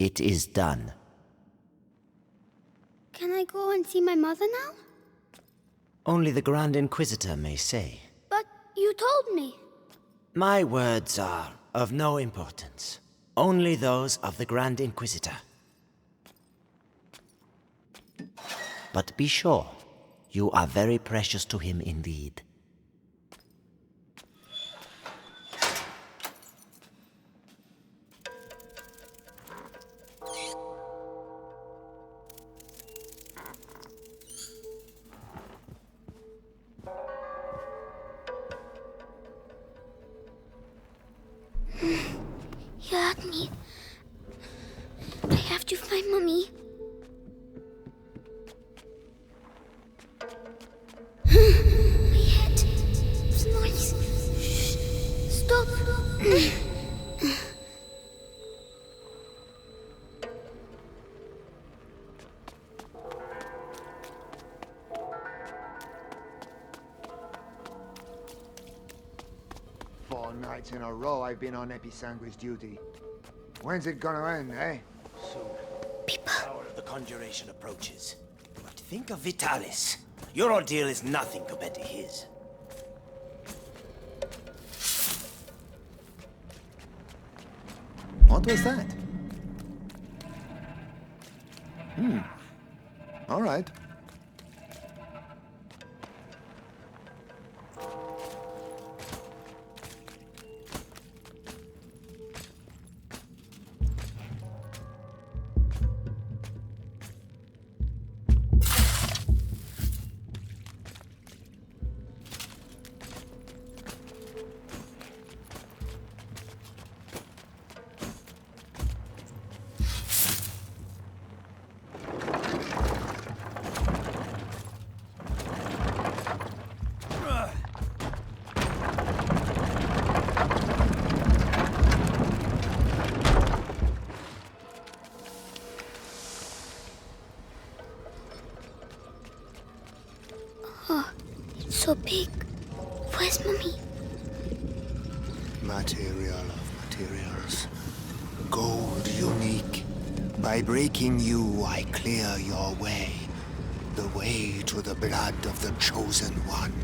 It is done. Can I go and see my mother now? Only the Grand Inquisitor may say. But you told me. My words are of no importance. Only those of the Grand Inquisitor. But be sure, you are very precious to him indeed. You had me. I have to find Mummy. My head. It's noise. Shh. Stop. 4 nights in a row I've been on Episanguis duty. When's it gonna end, eh? Soon. The power of the conjuration approaches. But think of Vitalis. Your ordeal is nothing compared to his. What was that? All right. So big. Where's Mummy? Material of materials. Gold unique. By breaking you, I clear your way. The way to the blood of the chosen one.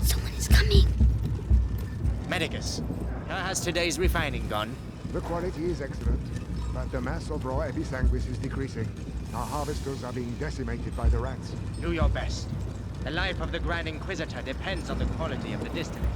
Someone's coming. Medicus, how has today's refining gone? The quality is excellent, but the mass of raw episanguis is decreasing. Our harvesters are being decimated by the rats. Do your best. The life of the Grand Inquisitor depends on the quality of the distillate.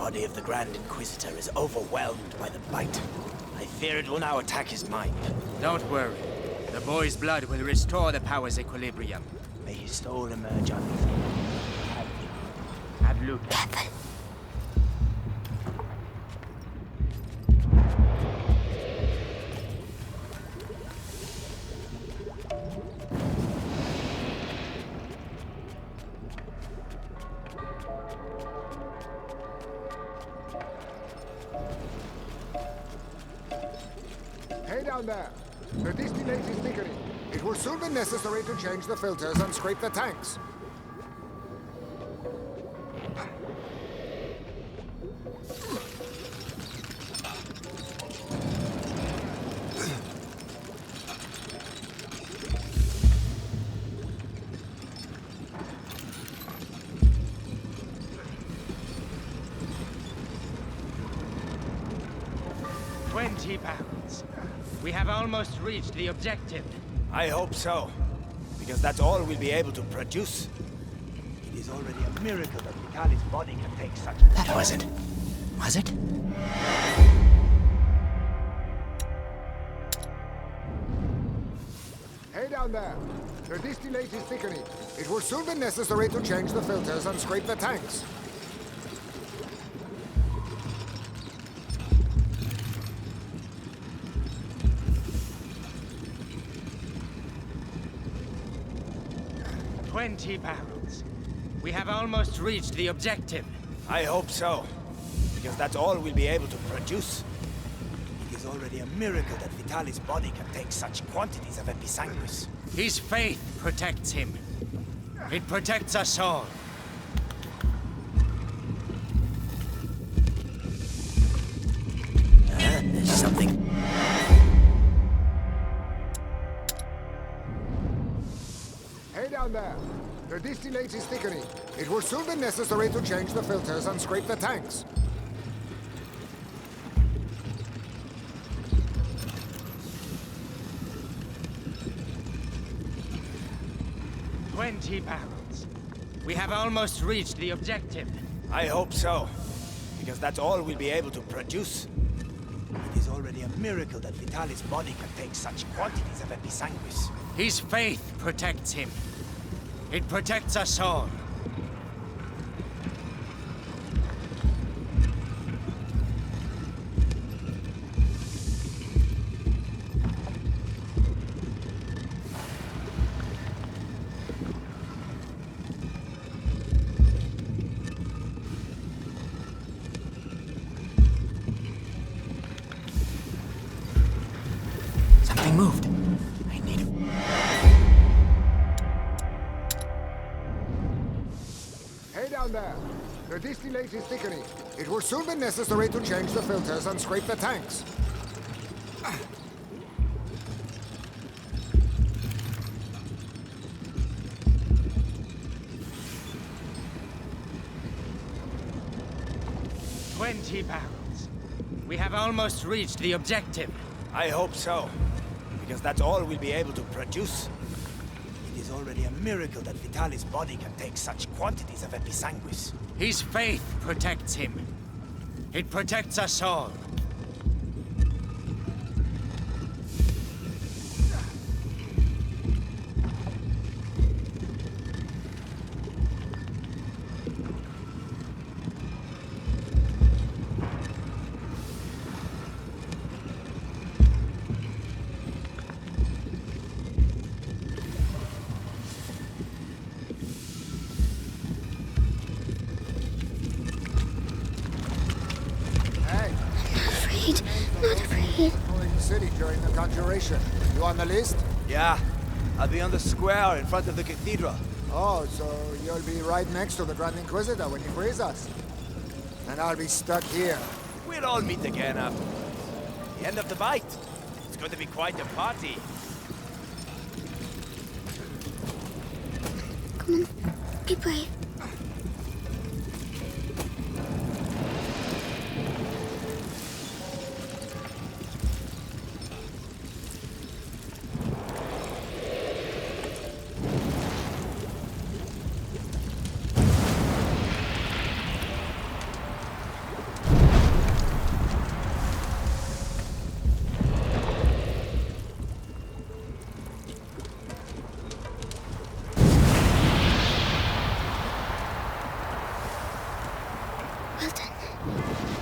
The body of the Grand Inquisitor is overwhelmed by the bite. I fear it will now attack his mind. Don't worry. The boy's blood will restore the power's equilibrium. May his soul emerge on Have Luke. Careful. Hey down there! The distillate is thickening. It will soon be necessary to change the filters and scrape the tanks. 20 pounds. We have almost reached the objective. I hope so. Because that's all we'll be able to produce. It is already a miracle that Vitalis' body can take such... That wasn't... Was it? Hey down there! The distillate is thickening. It will soon be necessary to change the filters and scrape the tanks. £20. We have almost reached the objective. I hope so. Because that's all we'll be able to produce. It is already a miracle that Vitalis' body can take such quantities of episanguis. His faith protects him. It protects us all. There's something... Hey down there! The distillate is thickening. It will soon be necessary to change the filters and scrape the tanks. £20. We have almost reached the objective. I hope so. Because that's all we'll be able to produce. It is already a miracle that Vitalis' body can take such quantities of episanguis. His faith protects him. It protects us all. Something moved. I need him. Hey down there! The distillate is thickening. It will soon be necessary to change the filters and scrape the tanks. £20. We have almost reached the objective. I hope so. Because that's all we'll be able to produce. It is already a miracle that Vitalis' body can take such quantities of episanguis. His faith protects him. It protects us all. Not afraid. In the city during the conjuration. You on the list? Yeah. I'll be on the square in front of the cathedral. Oh, so you'll be right next to the Grand Inquisitor when he frees us. And I'll be stuck here. We'll all meet again after the end of the bite. It's going to be quite a party. Come on, be brave. Well done.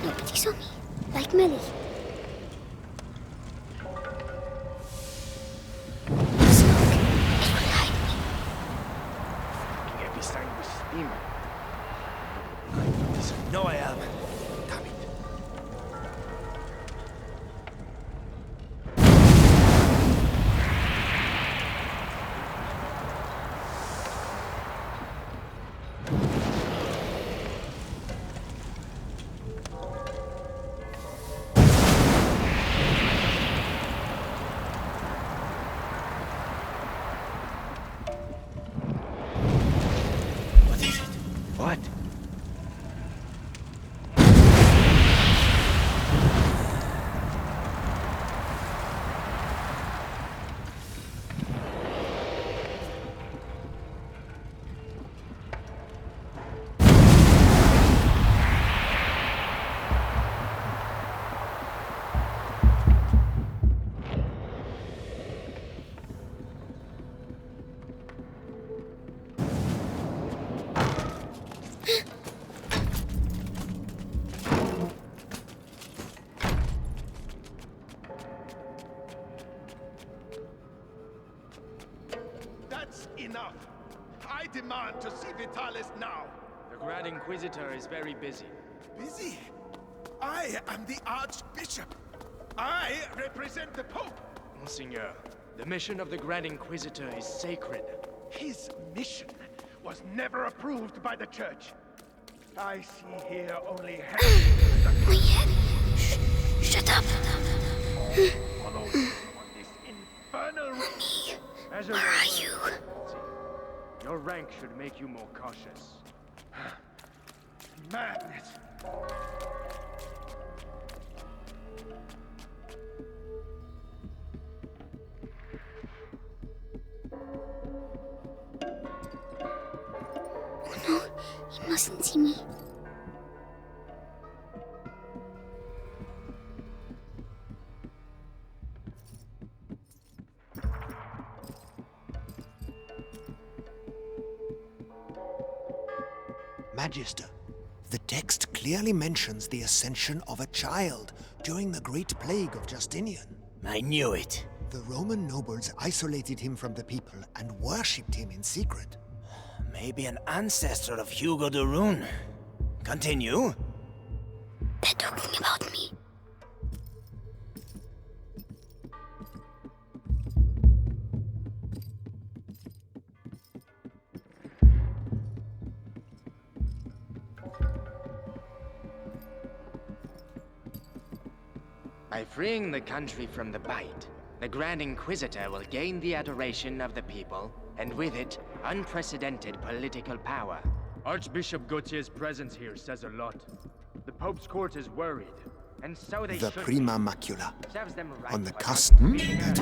Nobody saw me. Like Millie. The smoke. It will hide me. Fucking episanguis steam. I know I am. Damn it. enough. I demand to see Vitalis now. The Grand Inquisitor is very busy. Busy? I am the Archbishop. I represent the Pope. Monseigneur, the mission of the Grand Inquisitor is sacred. His mission was never approved by the Church. I see here only My head. Shut up. Follow me on this infernal road. As a Where are you? Your rank should make you more cautious. Madness. Oh no, he mustn't see me. Magister, the text clearly mentions the ascension of a child during the Great Plague of Justinian. I knew it. The Roman nobles isolated him from the people and worshipped him in secret. Maybe an ancestor of Hugo de Rune. Continue. They're talking about me. By freeing the country from the Bite, the Grand Inquisitor will gain the adoration of the people, and with it, unprecedented political power. Archbishop Gautier's presence here says a lot. The Pope's court is worried, and so they The should Prima be. Macula, Serves them right on the for cusp that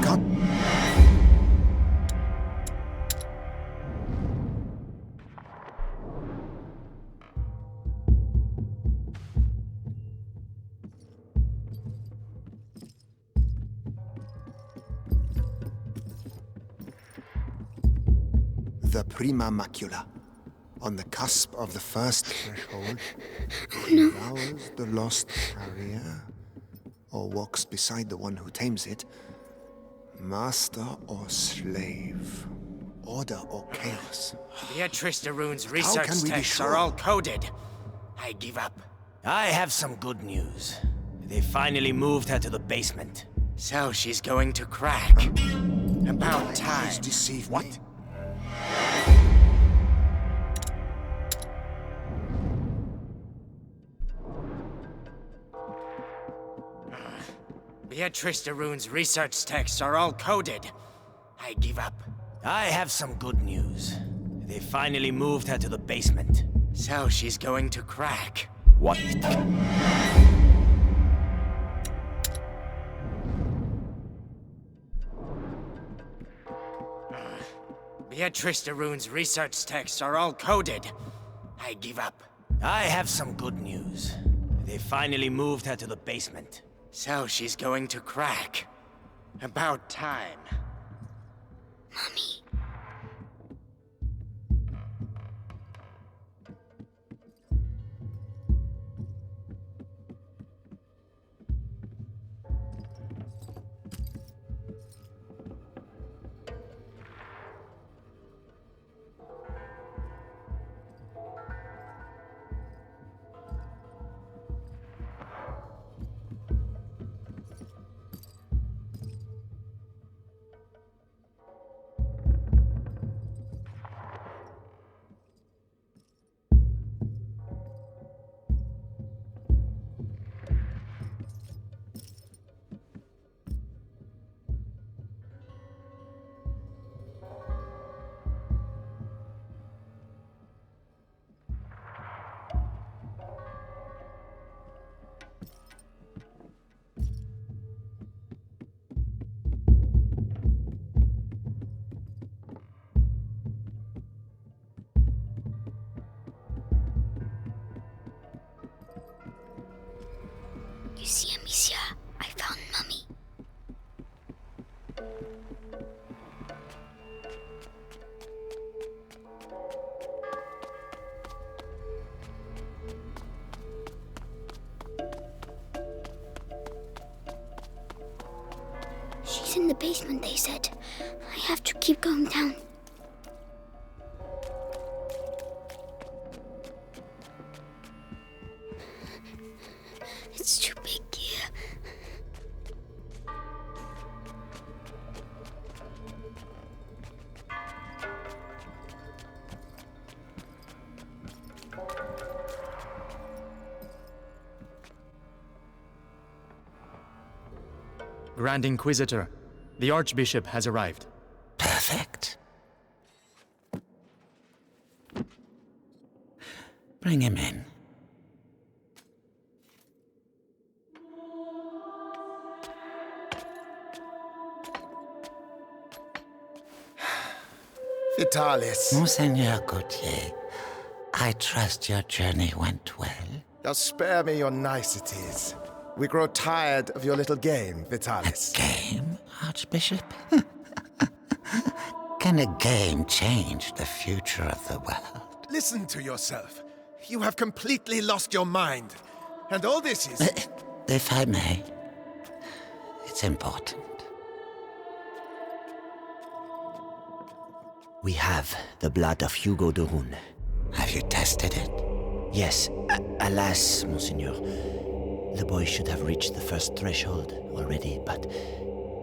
The Prima Macula, on the cusp of the first threshold, devours the lost carrier, or walks beside the one who tames it, master or slave, order or chaos. Beatrice de Rune's can research we be texts sure? are all coded. I give up. I have some good news. They finally moved her to the basement. So she's going to crack. About My time. eyes deceive What? me. Beatrice de Rune's research texts are all coded. I give up. I have some good news. They finally moved her to the basement. So she's going to crack. What? Beatrice de Rune's research texts are all coded. I give up. I have some good news. They finally moved her to the basement. So she's going to crack. About time. Mommy. You see, Amicia, I found Mummy. She's in the basement, they said. I have to keep going down. Grand Inquisitor, the Archbishop has arrived. Perfect. Bring him in. Vitalis. Monseigneur Gautier, I trust your journey went well. Now spare me your niceties. We grow tired of your little game, Vitalis. Game, Archbishop? Can a game change the future of the world? Listen to yourself. You have completely lost your mind. And all this is... If I may, it's important. We have the blood of Hugo de Rune. Have you tested it? Yes, alas, Monseigneur. The boy should have reached the first threshold already, but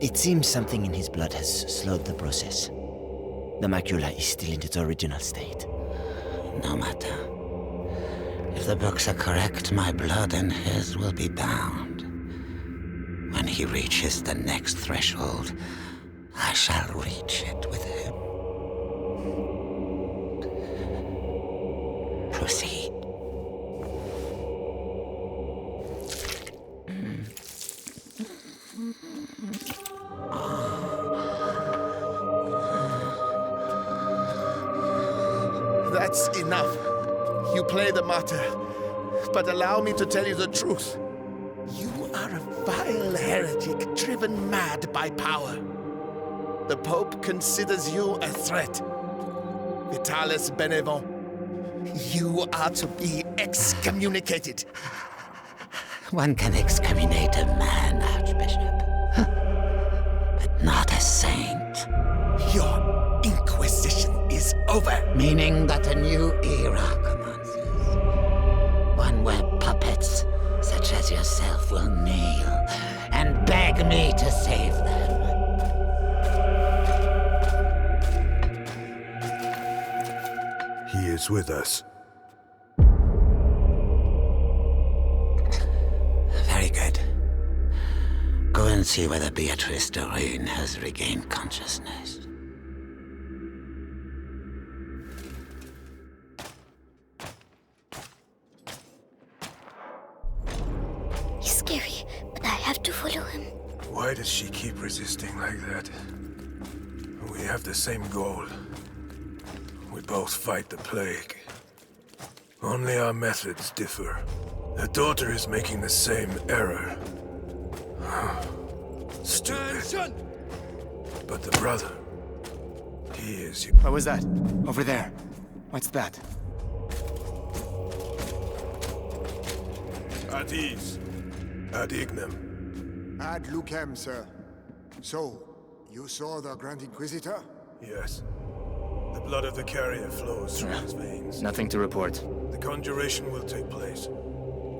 it seems something in his blood has slowed the process. The macula is still in its original state. No matter. If the books are correct, my blood and his will be bound. When he reaches the next threshold, I shall reach it with him. Proceed. That's enough. You play the martyr. But allow me to tell you the truth. You are a vile heretic driven mad by power. The Pope considers you a threat. Vitalis Benevent, you are to be excommunicated. One can excommunicate a man, Archbishop, but not a saint. Your Inquisition is over. Meaning that a new era commences. One where puppets such as yourself will kneel and beg me to save them. He is with us. Very good. Go and see whether Beatrice de Rune has regained consciousness. He's scary, but I have to follow him. Why does she keep resisting like that? We have the same goal. We both fight the plague. Only our methods differ. The daughter is making the same error. Stupid. But the brother, he is... What was that? Over there. What's that? At ease. Ad ignem. Ad lucem, sir. So, you saw the Grand Inquisitor? Yes. The blood of the carrier flows through his veins. Nothing to report. The conjuration will take place.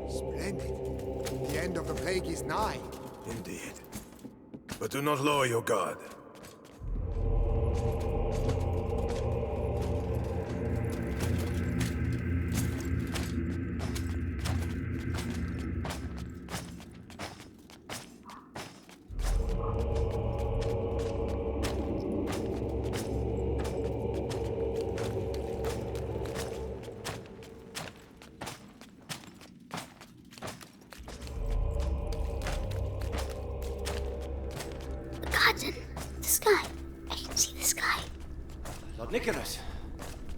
Splendid. The end of the plague is nigh. Indeed. But do not lower your guard. The sky. I can see the sky. Lord Nicholas,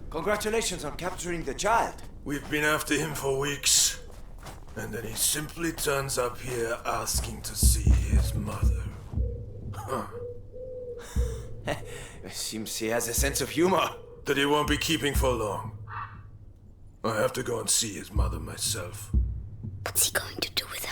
congratulations on capturing the child. We've been after him for weeks. And then he simply turns up here asking to see his mother. Huh. Seems he has a sense of humor. That he won't be keeping for long. I have to go and see his mother myself. What's he going to do with her?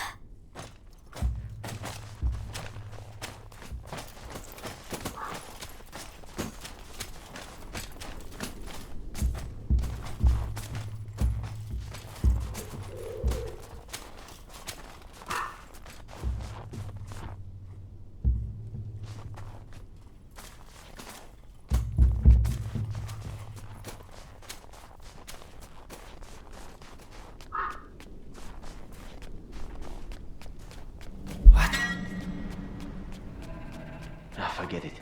Forget it.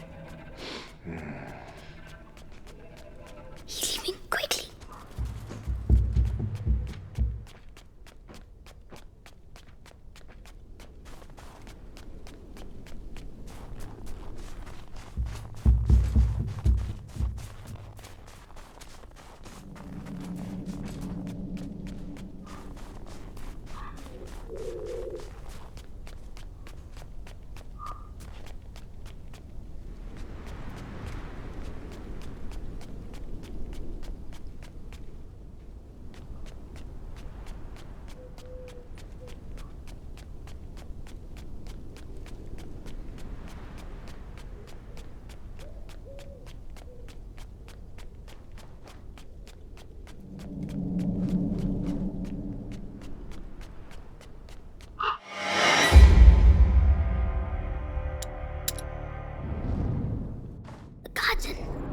He's leaving quickly.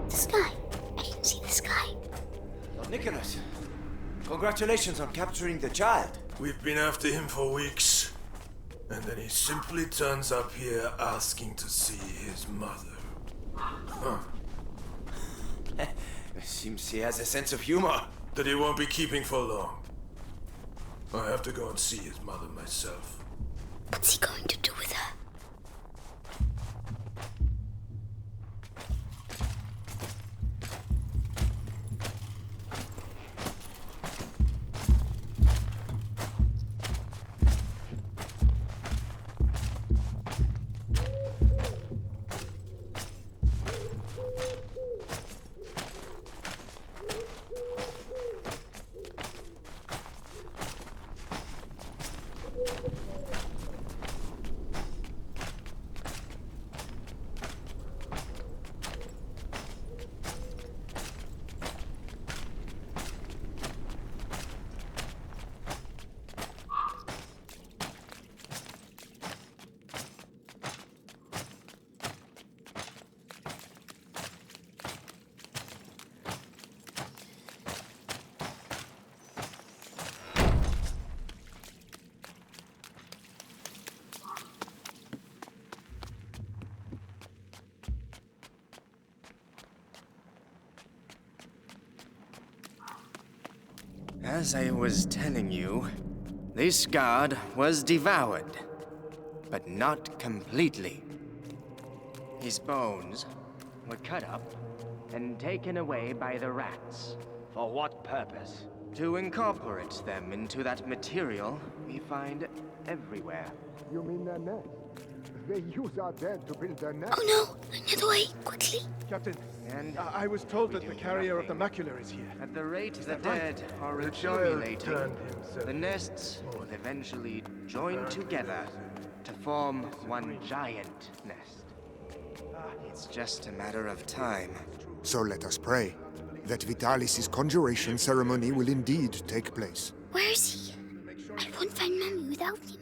The sky. I can see the sky. Lord Nicholas, congratulations on capturing the child. We've been after him for weeks. And then he simply turns up here asking to see his mother. Huh. Seems he has a sense of humor. That he won't be keeping for long. I have to go and see his mother myself. What's he going to do with her? As I was telling you, this guard was devoured, but not completely. His bones were cut up and taken away by the rats. For what purpose? To incorporate them into that material we find everywhere. You mean their nest? They use our dead to build their nest. Oh no! Another way! Quickly! Captain, And I was told that the carrier of the macula is here. at the rate the that right? dead are The child accumulating, turned himself. the nests will eventually join together to form one giant nest. It's just a matter of time. So let us pray that Vitalis' conjuration ceremony will indeed take place. Where is he? I won't find Mommy without him.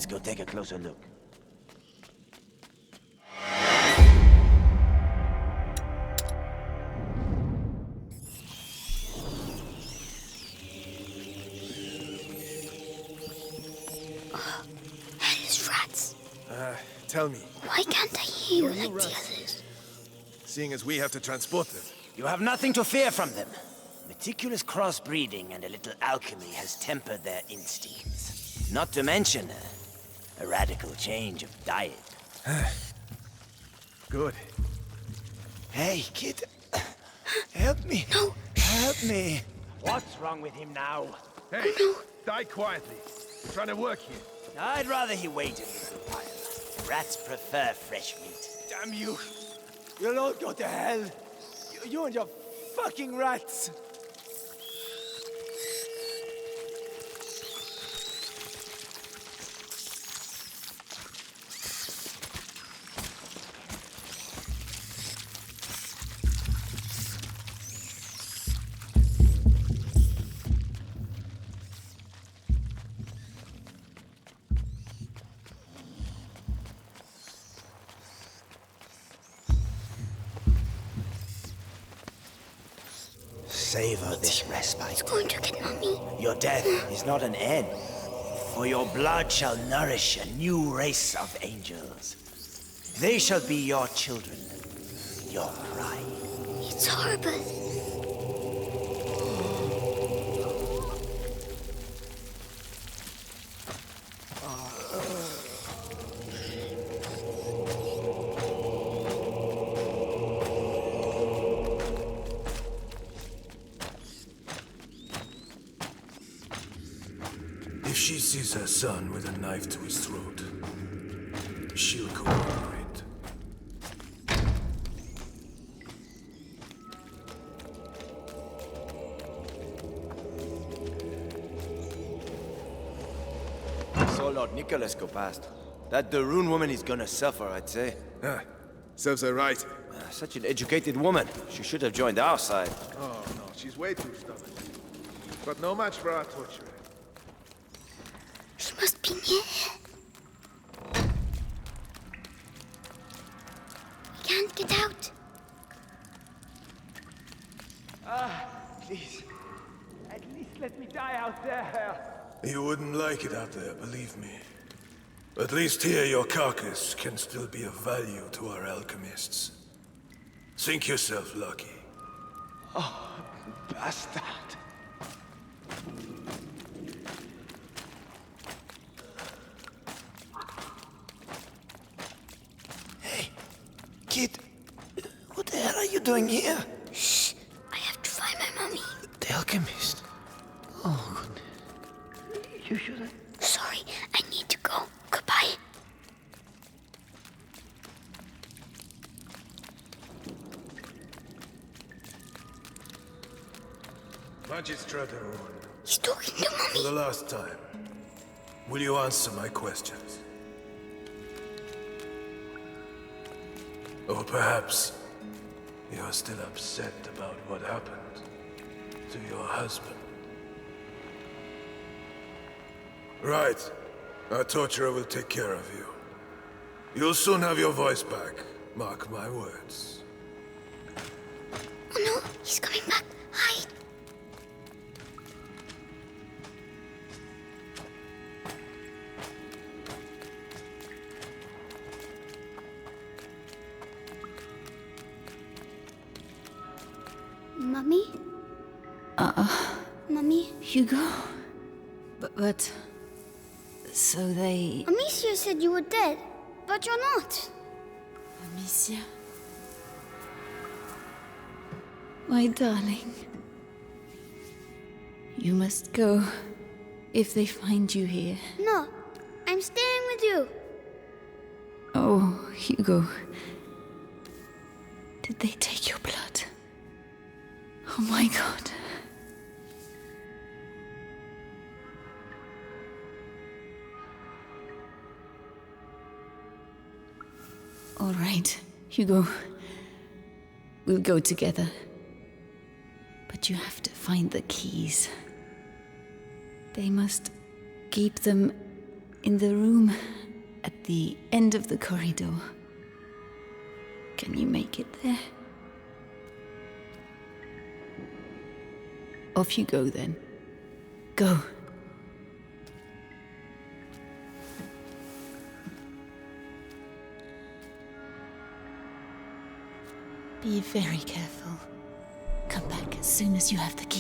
Let's go take a closer look. Hell's rats. Tell me, Why can't I hear you like the others? seeing as we have to transport them, You have nothing to fear from them. Meticulous crossbreeding and a little alchemy has tempered their instincts. Not to mention a radical change of diet. good. Hey, kid. Help me. No. Help me. What's wrong with him now? Hey, die quietly. I'm trying to work here. I'd rather he waited a little while. Rats prefer fresh meat. Damn you. You'll all go to hell. You and your fucking rats. Savor this respite. It's going to get Mommy. Your death is not an end, for your blood shall nourish a new race of angels. They shall be your children, your pride. It's horrible. If she sees her son with a knife to his throat, she'll cooperate. Saw Lord Nicholas go past. That de Rune woman is gonna suffer, I'd say. Serves her right. Such an educated woman. She should have joined our side. Oh, no, she's way too stubborn. But no match for our torturer. She must be near here. We can't get out. Please. At least let me die out there. You wouldn't like it out there, believe me. At least here your carcass can still be of value to our alchemists. Think yourself lucky. Bastard. Hey, kid. What the hell are you doing here? Shh. I have to find my Mommy. The alchemist. Oh, goodness. You shouldn't. Sorry, I need to go. Goodbye. Amicia de Rune, He's talking to for Mommy. the last time, will you answer my questions? Or perhaps you're still upset about what happened to your husband. Right. Our torturer will take care of you. You'll soon have your voice back. Mark my words. Oh no, he's coming back. Hide. Mommy? Mommy? Hugo? But... So they... Amicia said you were dead, but you're not. Amicia? My darling. You must go if they find you here. No, I'm staying with you. Oh, Hugo. Did they take your blood? Oh my god. All right, Hugo. We'll go together. But you have to find the keys. They must keep them In the room at the end of the corridor. Can you make it there? Off you go then. Go. Be very careful. Come back as soon as you have the key.